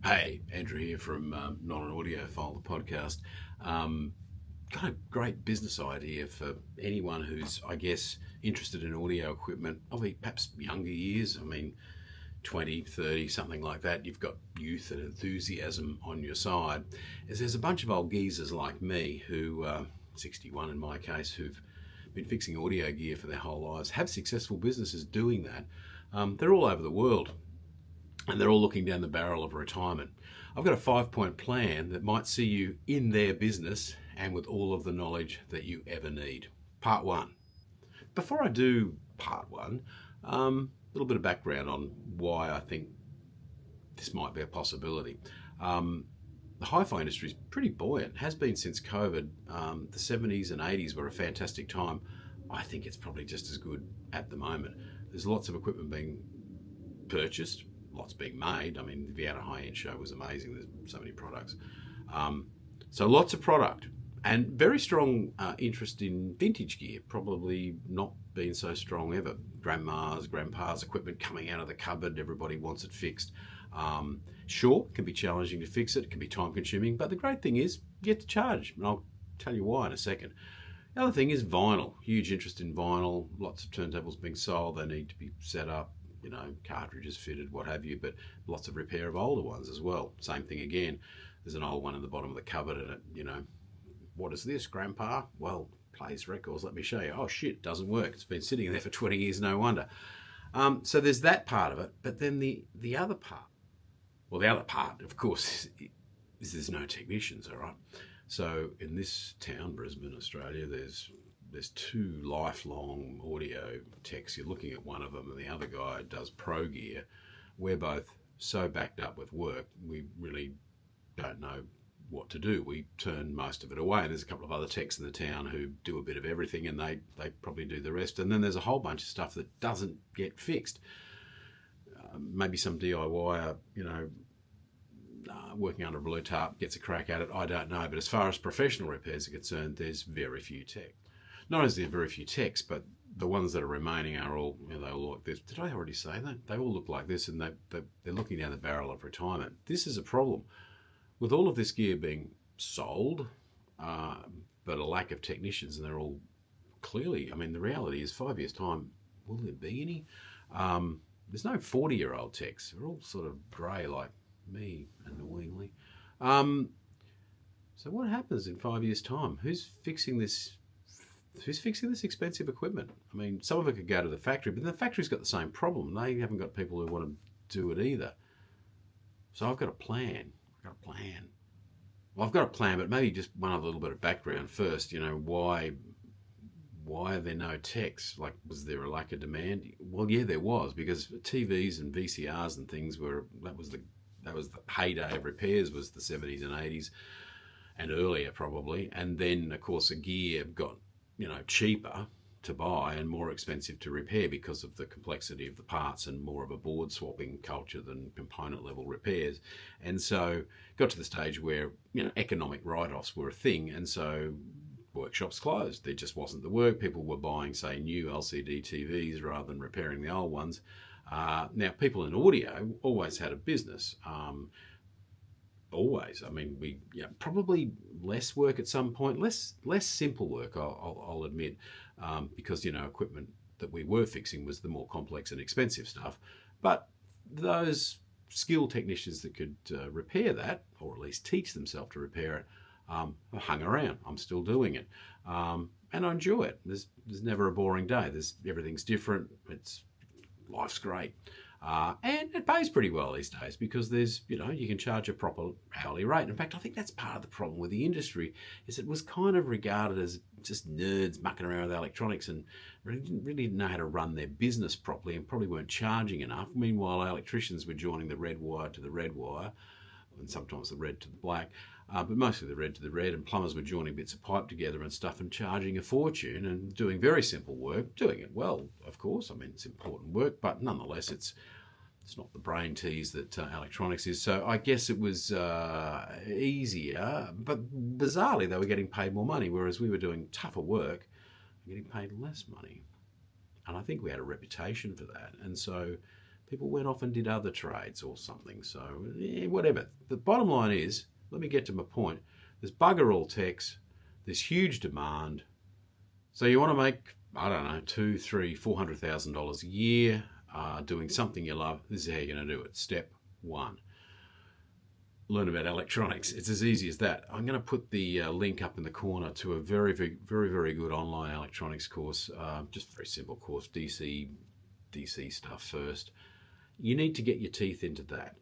Hey, Andrew here from Not An Audiophile, the podcast. Got a great business idea for anyone who's, I guess, interested in audio equipment, perhaps younger years. 20, 30, something like that. You've got youth and enthusiasm on your side. There's a bunch of old geezers like me who, 61 in my case, who've been fixing audio gear for their whole lives, have successful businesses doing that. They're all over the world, and they're all looking down the barrel of retirement. I've got a 5-point plan that might see you in their business and with all of the knowledge that you ever need. Part one. Before I do part one, a little bit of background on why I think this might be a possibility. The HiFi industry is pretty buoyant, has been since COVID. The 70s and 80s were a fantastic time. I think it's probably just as good at the moment. There's lots of equipment being purchased, lots being made. The Vienna high-end show was amazing. There's so many products. So lots of product and very strong interest in vintage gear, probably not been so strong ever. Grandma's, grandpa's equipment coming out of the cupboard, everybody wants it fixed. Sure, it can be challenging to fix it, it can be time consuming, but the great thing is you get to charge, and I'll tell you why in a second. The other thing is vinyl, huge interest in vinyl, lots of turntables being sold, they need to be set up, cartridges fitted, what have you, but lots of repair of older ones as well. Same thing again, there's an old one in the bottom of the cupboard and it, what is this, Grandpa? Well, plays records, let me show you. Oh shit, it doesn't work. It's been sitting there for 20 years, no wonder. So there's that part of it, but then the other part, of course, is there's no technicians, all right? So in this town, Brisbane, Australia, there's two lifelong audio techs. You're looking at one of them and the other guy does pro gear. We're both so backed up with work, we really don't know what to do. We turn most of it away. And there's a couple of other techs in the town who do a bit of everything and they probably do the rest. And then there's a whole bunch of stuff that doesn't get fixed. Maybe some DIY, working under a blue tarp gets a crack at it. I don't know. But as far as professional repairs are concerned, there's very few techs. Not only are there very few techs, but the ones that are remaining are all, they all look like this. Did I already say that? They all look like this and they're looking down the barrel of retirement. This is a problem. With all of this gear being sold, but a lack of technicians, and they're all clearly, the reality is 5 years' time, will there be any? There's no 40-year-old techs. They're all sort of grey like me, annoyingly. So what happens in 5 years' time? Who's fixing this expensive equipment? Some of it could go to the factory, but the factory's got the same problem. They haven't got people who want to do it either. So I've got a plan. Well, I've got a plan, but maybe just one other little bit of background first. Why are there no techs? Like, was there a lack of demand? Well, yeah, there was, because TVs and VCRs and things that was the heyday of repairs, was the 70s and 80s and earlier probably. And then, of course, the gear got cheaper to buy and more expensive to repair because of the complexity of the parts and more of a board swapping culture than component level repairs. And so got to the stage where economic write-offs were a thing, and so workshops closed. There just wasn't the work. People were buying, say, new LCD TVs rather than repairing the old ones. Now, people in audio always had a business. Always. We probably less work at some point, less simple work, I'll admit, because equipment that we were fixing was the more complex and expensive stuff. But those skilled technicians that could repair that, or at least teach themselves to repair it, hung around. I'm still doing it, and I enjoy it. There's never a boring day. Everything's different. Life's great. And it pays pretty well these days because there's, you can charge a proper hourly rate. In fact, I think that's part of the problem with the industry, is it was kind of regarded as just nerds mucking around with electronics and really didn't know how to run their business properly and probably weren't charging enough. Meanwhile, electricians were joining the red wire to the red wire, and sometimes the red to the black, but mostly the red to the red, and plumbers were joining bits of pipe together and stuff and charging a fortune and doing very simple work, doing it well, of course. It's important work, but nonetheless, it's not the brain tease that electronics is. So I guess it was easier, but bizarrely they were getting paid more money, whereas we were doing tougher work and getting paid less money. And I think we had a reputation for that. And so People went off and did other trades or something. So, whatever. The bottom line is, let me get to my point. There's bugger all techs. There's huge demand. So you want to make, I don't know, $200,000, $300,000, $400,000 a year doing something you love. This is how you're going to do it. Step one. Learn about electronics. It's as easy as that. I'm going to put the link up in the corner to a very, very, very, very good online electronics course. Just a very simple course, DC stuff first. You need to get your teeth into that.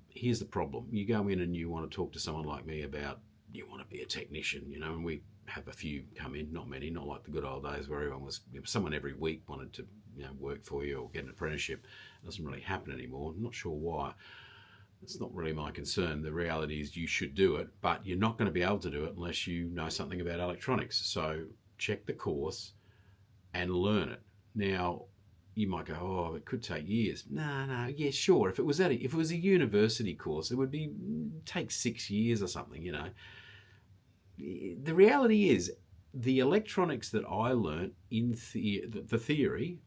Here's the problem. You go in and you want to talk to someone like me about, you want to be a technician, and we have a few come in, not many, not like the good old days where everyone was, someone every week wanted to work for you or get an apprenticeship. It doesn't really happen anymore. I'm not sure why. It's not really my concern. The reality is you should do it, but you're not going to be able to do it unless you know something about electronics. So check the course and learn it. Now, you might go, oh, it could take years. No, yeah, sure. If it was a university course, it would take 6 years or something, The reality is, the electronics that I learnt in the theory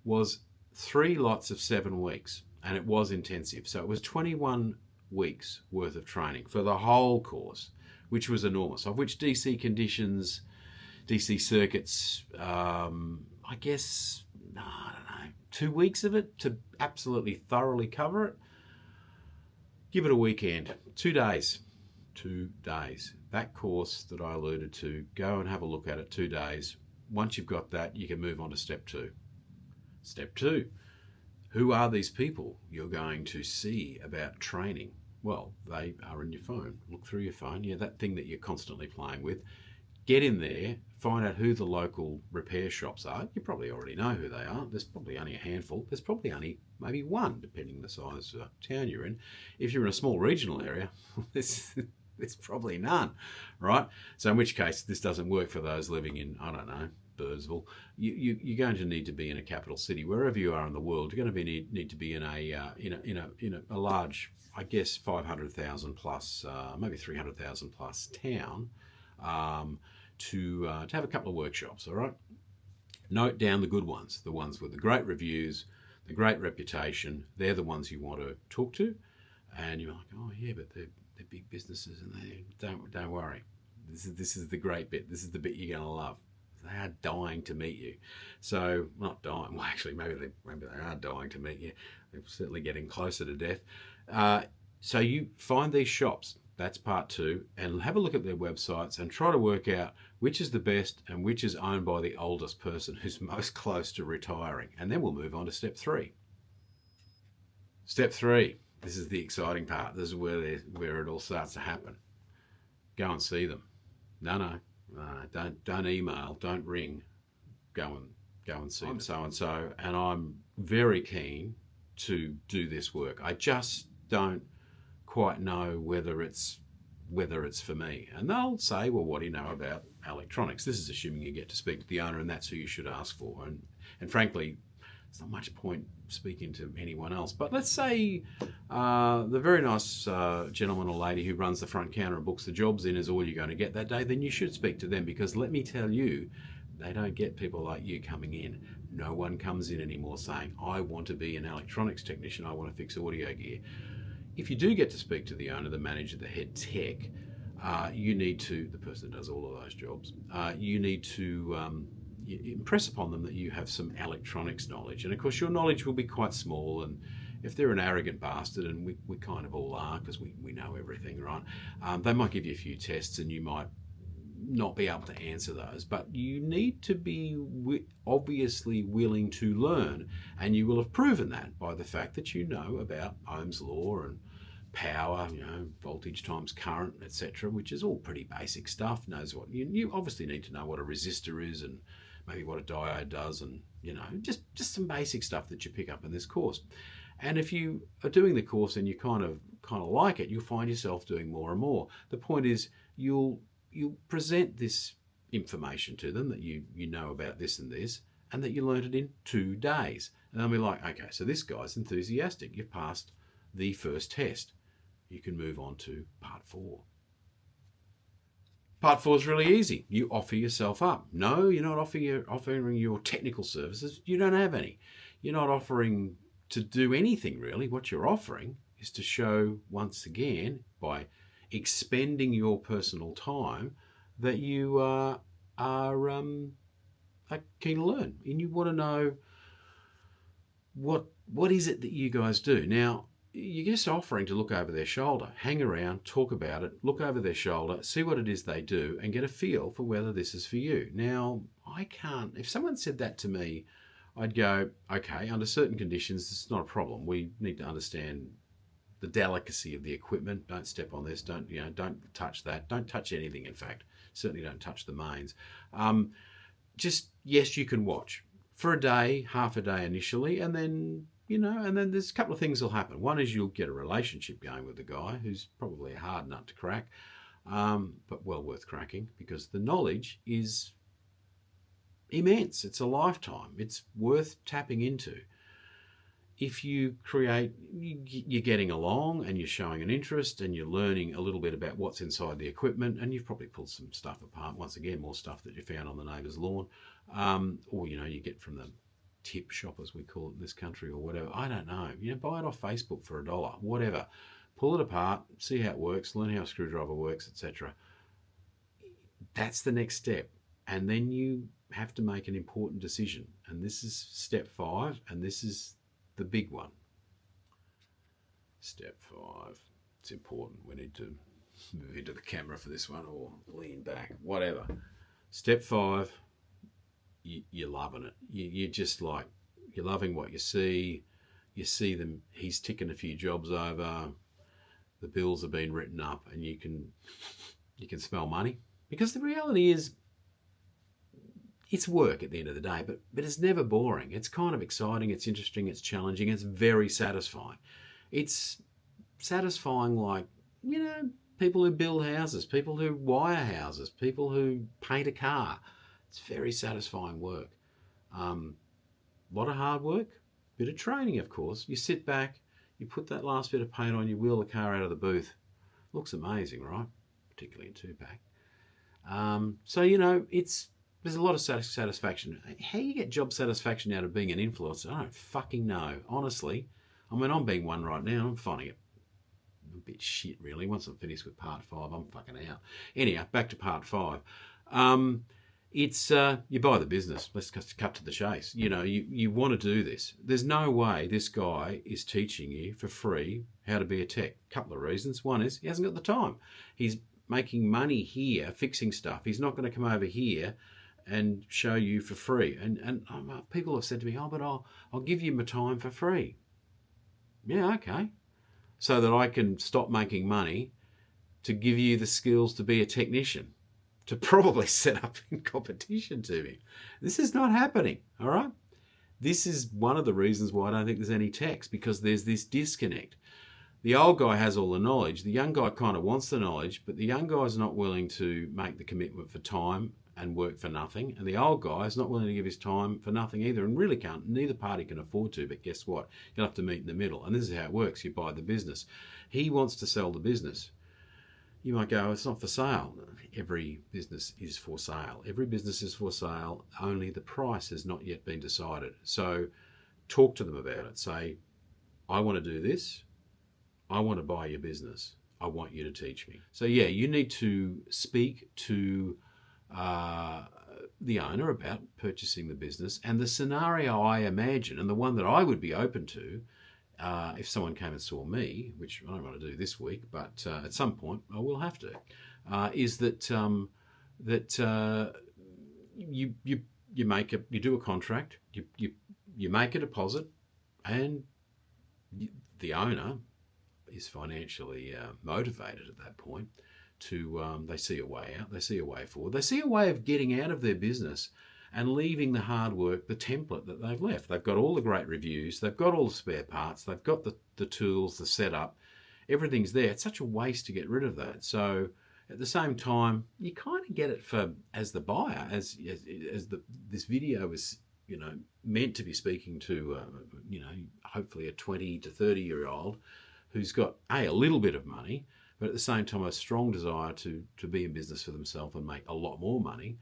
was 3 lots of 7 weeks. And it was intensive. So it was 21 weeks worth of training for the whole course, which was enormous, of which DC conditions, DC circuits, I guess, I don't know, 2 weeks of it to absolutely thoroughly cover it. Give it a weekend, 2 days. 2 days. That course that I alluded to, go and have a look at it, 2 days. Once you've got that, you can move on to step 2. Step 2. Who are these people you're going to see about training? Well, they are in your phone. Look through your phone. Yeah, that thing that you're constantly playing with. Get in there, find out who the local repair shops are. You probably already know who they are. There's probably only a handful. There's probably only maybe one, depending on the size of town you're in. If you're in a small regional area, there's probably none, right? So in which case, this doesn't work for those living in, I don't know, Birdsville. You're going to need to be in a capital city. Wherever you are in the world, you're going to need to be in a large, I guess, 500,000 plus, maybe 300,000 plus town to have a couple of workshops. All right. Note down the good ones, the ones with the great reviews, the great reputation. They're the ones you want to talk to, and you're like, oh yeah, but they're big businesses, and they don't worry. This is the great bit. This is the bit you're going to love. They are dying to meet you. So, not dying. Well, actually, maybe they are dying to meet you. They're certainly getting closer to death. So you find these shops. That's part 2. And have a look at their websites and try to work out which is the best and which is owned by the oldest person who's most close to retiring. And then we'll move on to step 3. Step 3. This is the exciting part. This is where it all starts to happen. Go and see them. No. Don't email, don't ring, go and see so and so, and I'm very keen to do this work. I just don't quite know whether it's for me. And they'll say, well, what do you know about electronics? This is assuming you get to speak to the owner, and that's who you should ask for. And frankly, there's not much point speaking to anyone else. But let's say the very nice gentleman or lady who runs the front counter and books the jobs in is all you're going to get that day, then you should speak to them, because let me tell you, they don't get people like you coming in. No one comes in anymore saying, I want to be an electronics technician, I want to fix audio gear. If you do get to speak to the owner, the manager, the head tech, you need to, the person that does all of those jobs, you need to impress upon them that you have some electronics knowledge. And of course your knowledge will be quite small, and if they're an arrogant bastard, and we kind of all are because we know everything, right? They might give you a few tests and you might not be able to answer those, but you need to be obviously willing to learn, and you will have proven that by the fact that you know about Ohm's law and power, voltage times current, etc., which is all pretty basic stuff. Knows what you obviously need to know what a resistor is, and maybe what a diode does, and just some basic stuff that you pick up in this course. And if you are doing the course and you kind of like it, you'll find yourself doing more and more. The point is you'll present this information to them, that you know about this and this, and that you learned it in 2 days. And they'll be like, okay, so this guy's enthusiastic. You've passed the first test. You can move on to part 4. Part 4 is really easy. You offer yourself up. No, you're not offering your technical services. You don't have any. You're not offering to do anything really, what you're offering is to show once again by expending your personal time that you are keen to learn, and you want to know what is it that you guys do. Now, you're just offering to look over their shoulder, hang around, talk about it, look over their shoulder, see what it is they do, and get a feel for whether this is for you. Now, I can't, if someone said that to me, I'd go, okay, under certain conditions, this is not a problem. We need to understand the delicacy of the equipment. Don't step on this. Don't touch that. Don't touch anything, in fact. Certainly don't touch the mains. Just, yes, you can watch for a day, half a day initially, and then, and then there's a couple of things will happen. One is you'll get a relationship going with the guy who's probably a hard nut to crack, but well worth cracking, because the knowledge is immense. It's a lifetime. It's worth tapping into. If you create, you're getting along and you're showing an interest and you're learning a little bit about what's inside the equipment, and you've probably pulled some stuff apart. Once again, more stuff that you found on the neighbour's lawn, or you get from the tip shop, as we call it in this country, or whatever. I don't know. Buy it off Facebook for $1, whatever. Pull it apart, see how it works, learn how a screwdriver works, etc. That's the next step, and then you have to make an important decision, and this is step 5, and this is the big one. Step 5. It's important. We need to move into the camera for this one, or lean back, whatever. Step 5, you're loving it. You're just like, you're loving what you see. You see them, he's ticking a few jobs over, the bills have been written up, and you can smell money. Because the reality is, it's work at the end of the day, but it's never boring. It's kind of exciting, it's interesting, it's challenging, it's very satisfying. It's satisfying like, people who build houses, people who wire houses, people who paint a car. It's very satisfying work. A lot of hard work, bit of training, of course. You sit back, you put that last bit of paint on, you wheel the car out of the booth. Looks amazing, right? Particularly in 2-pack. There's a lot of satisfaction. How you get job satisfaction out of being an influencer, I don't fucking know, honestly. I'm being one right now. I'm finding it a bit shit, really. Once I'm finished with part 5, I'm fucking out. Anyhow, back to part 5. It's you buy the business. Let's cut to the chase. You want to do this. There's no way this guy is teaching you for free how to be a tech. Couple of reasons. One is he hasn't got the time. He's making money here, fixing stuff. He's not going to come over here and show you for free. And people have said to me, but I'll give you my time for free. Yeah, okay. So that I can stop making money to give you the skills to be a technician, to probably set up in competition to me. This is not happening, all right? This is one of the reasons why I don't think there's any techs, because there's this disconnect. The old guy has all the knowledge. The young guy kind of wants the knowledge, but the young guy is not willing to make the commitment for time and work for nothing. And the old guy is not willing to give his time for nothing either, and really can't. Neither party can afford to, but guess what? You'll have to meet in the middle. And this is how it works. You buy the business. He wants to sell the business. You might go, it's not for sale. Every business is for sale. Every business is for sale. Only the price has not yet been decided. So talk to them about it. Say, I want to do this. I want to buy your business. I want you to teach me. So yeah, you need to speak to the owner about purchasing the business, and the scenario I imagine, and the one that I would be open to if someone came and saw me, which I don't want to do this week, but at some point I will have to, is that you do a contract, you make a deposit, and the owner is financially motivated at that point to, they see a way out, they see a way forward, they see a way of getting out of their business and leaving the hard work, the template that they've left. They've got all the great reviews, they've got all the spare parts, they've got the tools, the setup, everything's there. It's such a waste to get rid of that. So at the same time, you kind of get it as the buyer, as this video is, meant to be speaking to, hopefully a 20 to 30-year-old who's got a little bit of money, but at the same time a strong desire to be in business for themselves and make a lot more money.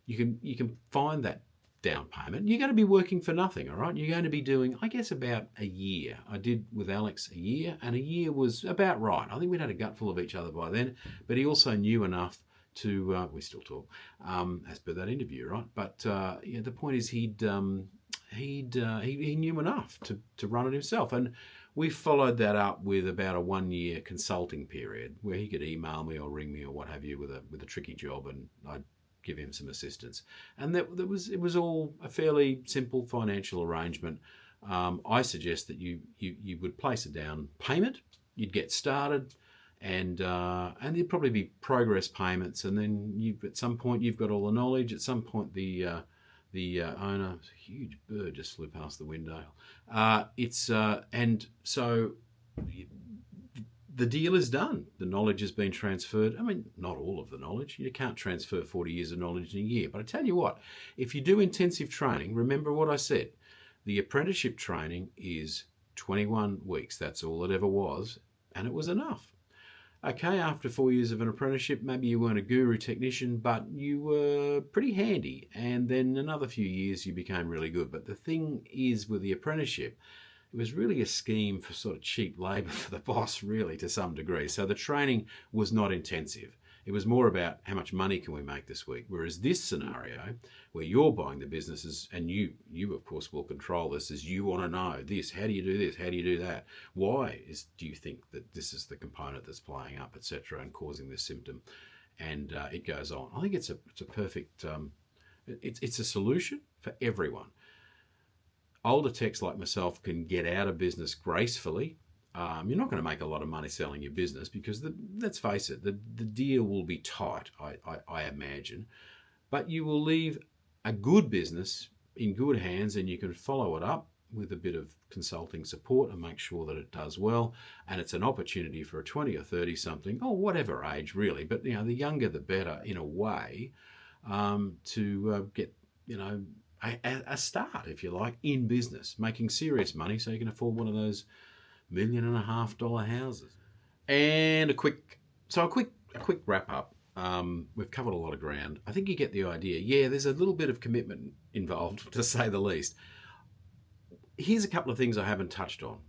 You can find that down payment. You're going to be working for nothing, all right? You're going to be doing, I guess, about a year. I did with Alex a year, and a year was about right. I think we'd had a gutful of each other by then, but he also knew enough to, we still talk, as per that interview, right? But yeah, the point is he knew enough to run it himself. And we followed that up with about a 1 year consulting period where he could email me or ring me or what have you with a tricky job, and I'd give him some assistance. And it was all a fairly simple financial arrangement. I suggest that you would place a down payment, you'd get started, and there'd probably be progress payments, and then at some point you've got all the knowledge. At some point the owner, a huge bird just flew past the window. And so the deal is done. The knowledge has been transferred. I mean, not all of the knowledge. You can't transfer 40 years of knowledge in a year. But I tell you what, if you do intensive training, remember what I said. The apprenticeship training is 21 weeks. That's all it ever was. And it was enough. Okay, after 4 years of an apprenticeship, maybe you weren't a guru technician, but you were pretty handy. And then another few years, you became really good. But the thing is with the apprenticeship, it was really a scheme for sort of cheap labour for the boss, really, to some degree. So the training was not intensive. It was more about how much money can we make this week. Whereas this scenario, where you're buying the businesses, and you of course will control this, is you want to know this. How do you do this? How do you do that? Why do you think that this is the component that's playing up, etc., and causing this symptom? And it goes on. I think it's a perfect. It's a solution for everyone. Older techs like myself can get out of business gracefully. You're not going to make a lot of money selling your business because, let's face it, the deal will be tight, I imagine. But you will leave a good business in good hands, and you can follow it up with a bit of consulting support and make sure that it does well. And it's an opportunity for a 20 or 30 something, or whatever age really, but the younger the better in a way, to get a start, if you like, in business, making serious money so you can afford one of those $1.5 million houses. And a quick wrap up. We've covered a lot of ground. I think you get the idea. Yeah, there's a little bit of commitment involved, to say the least. Here's a couple of things I haven't touched on.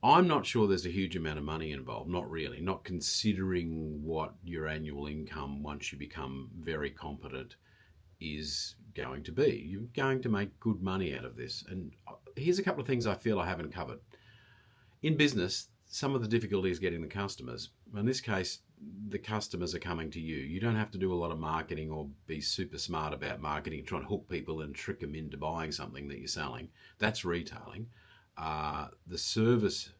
I'm not sure there's a huge amount of money involved. Not really. Not considering what your annual income, once you become very competent, is going to be. You're going to make good money out of this. And here's a couple of things I feel I haven't covered. In business, some of the difficulty is getting the customers. In this case, the customers are coming to you. You don't have to do a lot of marketing or be super smart about marketing, trying to hook people and trick them into buying something that you're selling. That's retailing. The service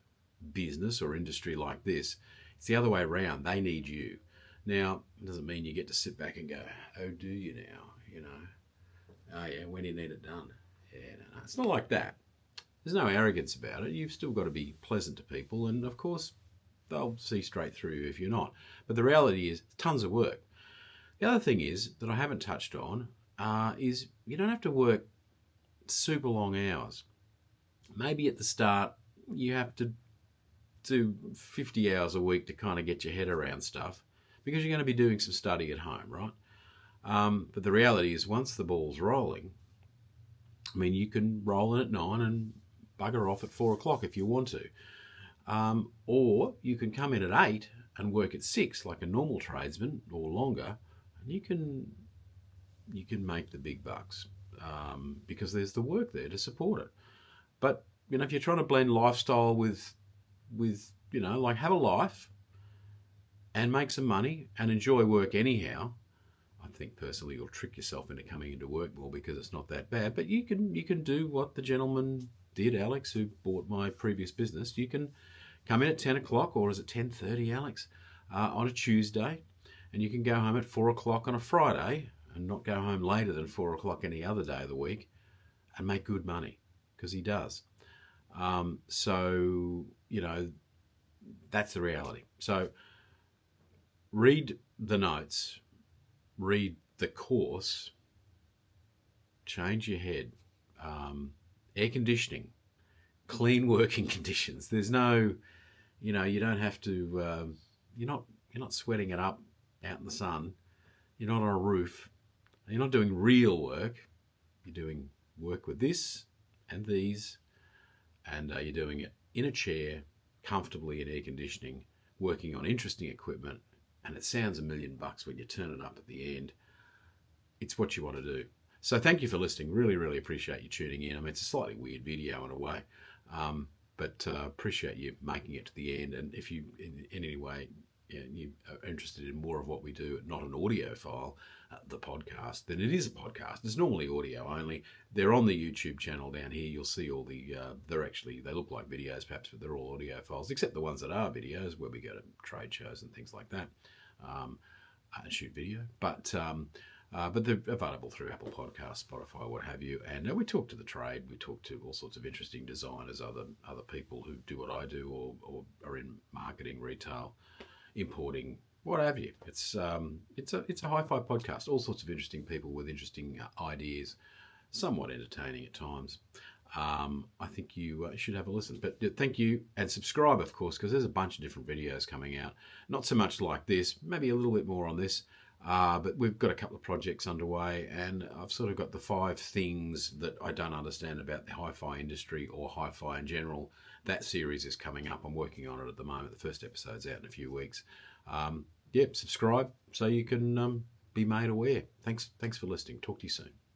business or industry like this, it's the other way around. They need you. Now, it doesn't mean you get to sit back and go, oh, do you now? Oh yeah, when do you need it done? Yeah, no. It's not like that. There's no arrogance about it. You've still got to be pleasant to people, and of course, they'll see straight through you if you're not. But the reality is, tons of work. The other thing is, that I haven't touched on, is you don't have to work super long hours. Maybe at the start, you have to do 50 hours a week to kind of get your head around stuff, because you're going to be doing some study at home, right? But the reality is, once the ball's rolling, I mean, you can roll in at 9 and bugger off at 4 o'clock if you want to. Or you can come in at 8 and work at 6 like a normal tradesman, or longer, and you can make the big bucks, because there's the work there to support it. But if you're trying to blend lifestyle with like have a life and make some money and enjoy work anyhow, I think personally you'll trick yourself into coming into work more, because it's not that bad. But you can do what the gentleman did, Alex, who bought my previous business. You can come in at 10 o'clock, or is it 10:30, Alex, on a Tuesday, and you can go home at 4 o'clock on a Friday and not go home later than 4 o'clock any other day of the week, and make good money, because he does. So, that's the reality. So read the notes, read the course, change your head. Air conditioning, clean working conditions. There's no, you don't have to, you're not sweating it up out in the sun. You're not on a roof. You're not doing real work. you're doing work with this and these, and you're doing it in a chair, comfortably in air conditioning, working on interesting equipment, and it sounds $1 million when you turn it up at the end, it's what you want to do. So thank you for listening. Really, really appreciate you tuning in. I mean, it's a slightly weird video in a way, but appreciate you making it to the end. And if you, in any way, you are interested in more of what we do at Not An Audiophile, the podcast, then it is a podcast. It's normally audio only. They're on the YouTube channel down here. You'll see all the, they look like videos perhaps, but they're all audio files, except the ones that are videos where we go to trade shows and things like that and shoot video. But they're available through Apple Podcasts, Spotify, what have you. And we talk to the trade. We talk to all sorts of interesting designers, other people who do what I do or are in marketing, retail, importing, what have you. It's a hi-fi podcast. All sorts of interesting people with interesting ideas, somewhat entertaining at times. I think you should have a listen. But thank you, and subscribe, of course, because there's a bunch of different videos coming out. Not so much like this, maybe a little bit more on this. But we've got a couple of projects underway, and I've sort of got the 5 things that I don't understand about the hi-fi industry or hi-fi in general. That series is coming up. I'm working on it at the moment. The first episode's out in a few weeks. Subscribe so you can be made aware. Thanks for listening. Talk to you soon.